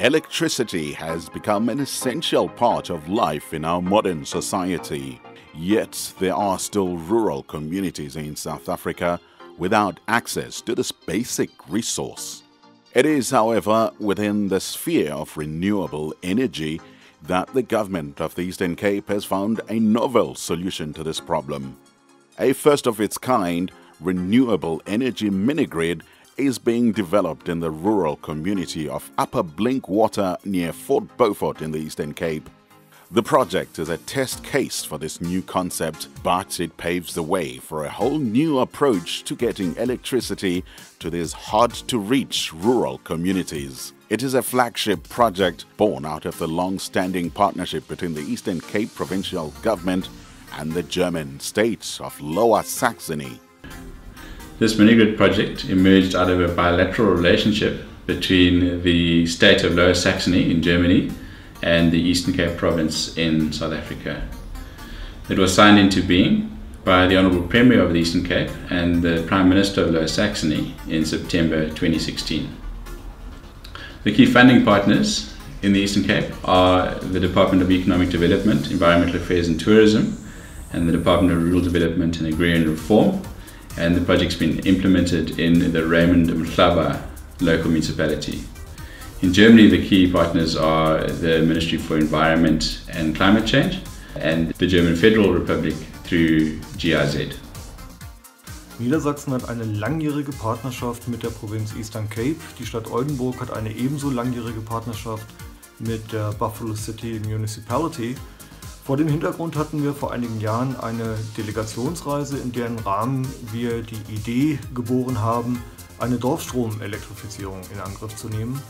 Electricity has become an essential part of life in our modern society. Yet there are still rural communities in South Africa without access to this basic resource. It is, however, within the sphere of renewable energy that the government of the Eastern Cape has found a novel solution to this problem. A first-of-its-kind renewable energy mini-grid is being developed in the rural community of Upper Blinkwater near Fort Beaufort in the Eastern Cape. The project is a test case for this new concept, but it paves the way for a whole new approach to getting electricity to these hard-to-reach rural communities. It is a flagship project born out of the long-standing partnership between the Eastern Cape provincial government and the German state of Lower Saxony. This mini-grid project emerged out of a bilateral relationship between the state of Lower Saxony in Germany and the Eastern Cape province in South Africa. It was signed into being by the Honourable Premier of the Eastern Cape and the Prime Minister of Lower Saxony in September 2016. The key funding partners in the Eastern Cape are the Department of Economic Development, Environmental Affairs and Tourism and the Department of Rural Development and Agrarian Reform, and the project's been implemented in the Raymond Mhlaba local municipality. In Germany, the key partners are the Ministry for Environment and Climate Change and the German Federal Republic through GIZ. Niedersachsen hat eine langjährige Partnerschaft mit der Provinz Eastern Cape. Die Stadt Oldenburg hat eine ebenso langjährige Partnerschaft mit der Buffalo City Municipality. Vor dem Hintergrund hatten wir vor einigen Jahren eine Delegationsreise, in deren Rahmen wir die Idee geboren haben, eine Dorfstromelektrifizierung in Angriff zu nehmen.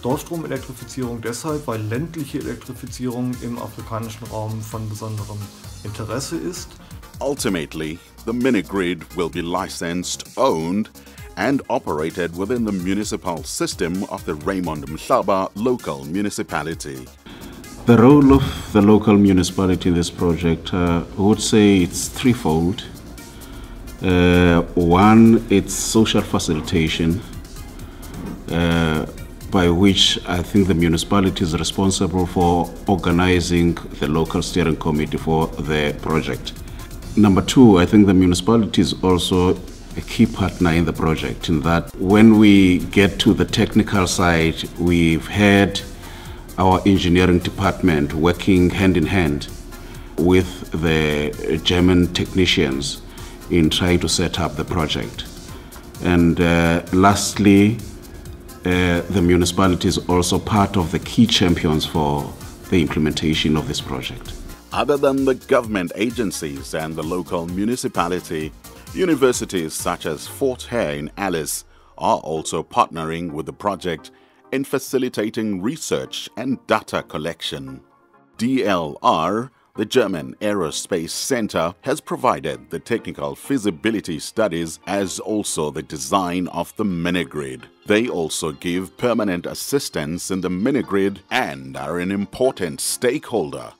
Dorfstromelektrifizierung deshalb, weil ländliche Elektrifizierung im afrikanischen Raum von besonderem Interesse ist. Ultimately, the mini-grid will be licensed, owned and operated within the municipal system of the Raymond Mhlaba local municipality. The role of the local municipality in this project, I would say it's threefold. One, it's social facilitation, by which I think the municipality is responsible for organizing the local steering committee for the project. Number two, I think the municipality is also a key partner in the project, in that when we get to the technical side, we've had our engineering department working hand in hand with the German technicians in trying to set up the project. And lastly, the municipality is also part of the key champions for the implementation of this project. Other than the government agencies and the local municipality, universities such as Fort Hare in Alice are also partnering with the project in facilitating research and data collection. DLR, the German Aerospace Center, has provided the technical feasibility studies as also the design of the mini-grid. They also give permanent assistance in the mini-grid and are an important stakeholder.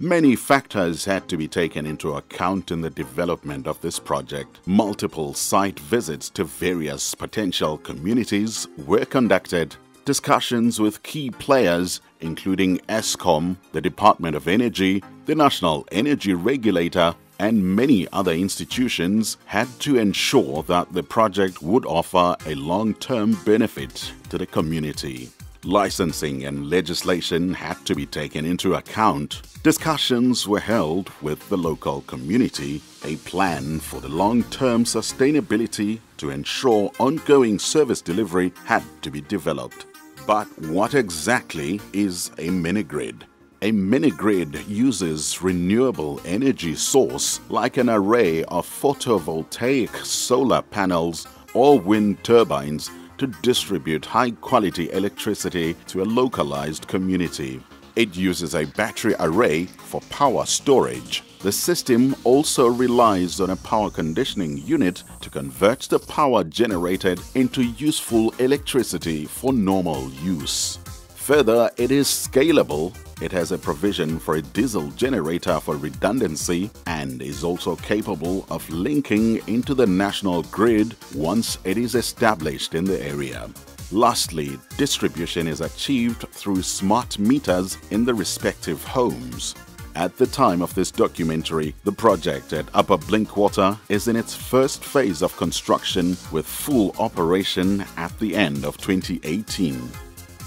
Many factors had to be taken into account in the development of this project. Multiple site visits to various potential communities were conducted. Discussions with key players, including Eskom, the Department of Energy, the National Energy Regulator, and many other institutions, had to ensure that the project would offer a long-term benefit to the community. Licensing and legislation had to be taken into account. Discussions were held with the local community. A plan for the long-term sustainability to ensure ongoing service delivery had to be developed. But what exactly is a mini-grid? A mini-grid uses renewable energy source like an array of photovoltaic solar panels or wind turbines to distribute high-quality electricity to a localized community. It uses a battery array for power storage. The system also relies on a power conditioning unit to convert the power generated into useful electricity for normal use. Further, it is scalable. It has a provision for a diesel generator for redundancy and is also capable of linking into the national grid once it is established in the area. Lastly, distribution is achieved through smart meters in the respective homes. At the time of this documentary, the project at Upper Blinkwater is in its first phase of construction with full operation at the end of 2018.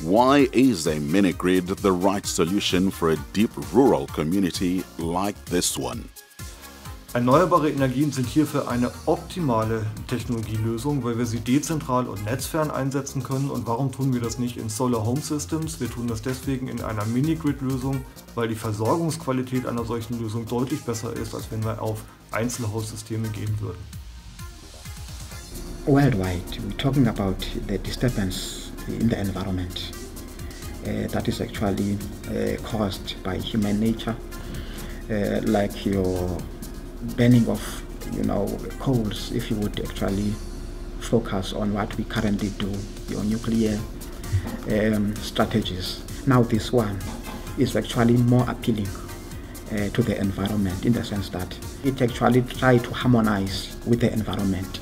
Why is a mini-grid the right solution for a deep rural community like this one? Erneuerbare Energien sind hierfür eine optimale Technologielösung, weil wir sie dezentral und netzfern einsetzen können. Und warum tun wir das nicht in Solar Home Systems? Wir tun das deswegen in einer Mini-Grid-Lösung, weil die Versorgungsqualität einer solchen Lösung deutlich besser ist, als wenn wir auf Einzelhaussysteme gehen würden. Worldwide, we're talking about the disturbance in the environment that is actually caused by human nature, like your burning of coals, if you would actually focus on what we currently do, your nuclear strategies. Now this one is actually more appealing to the environment in the sense that it actually tries to harmonize with the environment.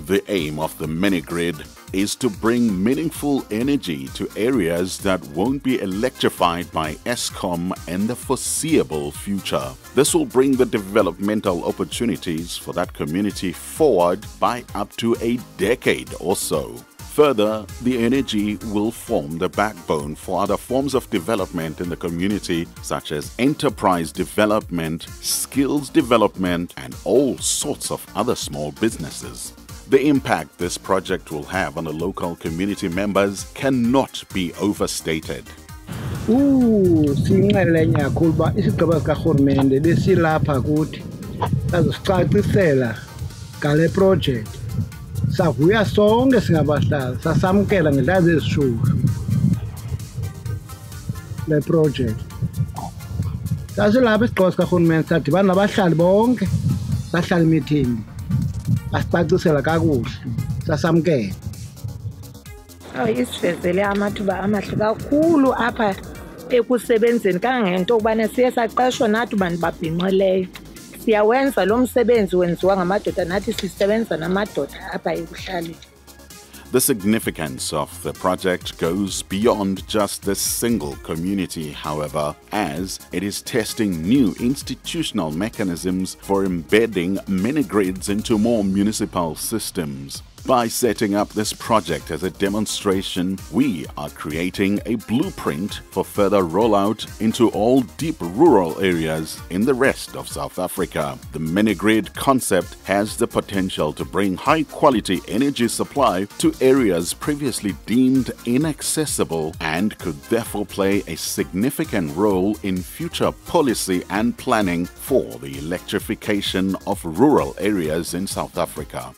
The aim of the mini-grid is to bring meaningful energy to areas that won't be electrified by Eskom in the foreseeable future. This will bring the developmental opportunities for that community forward by up to a decade or so. Further, the energy will form the backbone for other forms of development in the community, such as enterprise development, skills development, and all sorts of other small businesses. The impact this project will have on the local community members cannot be overstated. Siyinxalenye kakhulu uba isigaba sikarhulumente besilapha kuthi azosicacisela ngale project. Savuya sonke singabahlali, sasamkela ngendlela ezishushu le project. Sasilapha isigaba sikarhulumente sadibana nabahlali bonke, sahlala imeeting. Asicacisela kakuhle, sasamkela. Isivezele amathuba amahle kakhulu apha ekusebenzeni kangangento okubana siye saqeshwa nathi bantu babhinqileyo. Siyawenza lo msebenzi wenziwa ngamadoda nathi sisebenza namadoda apha ekuhlaleni. The significance of the project goes beyond just this single community, however, as it is testing new institutional mechanisms for embedding mini-grids into more municipal systems. By setting up this project as a demonstration, we are creating a blueprint for further rollout into all deep rural areas in the rest of South Africa. The mini-grid concept has the potential to bring high-quality energy supply to areas previously deemed inaccessible and could therefore play a significant role in future policy and planning for the electrification of rural areas in South Africa.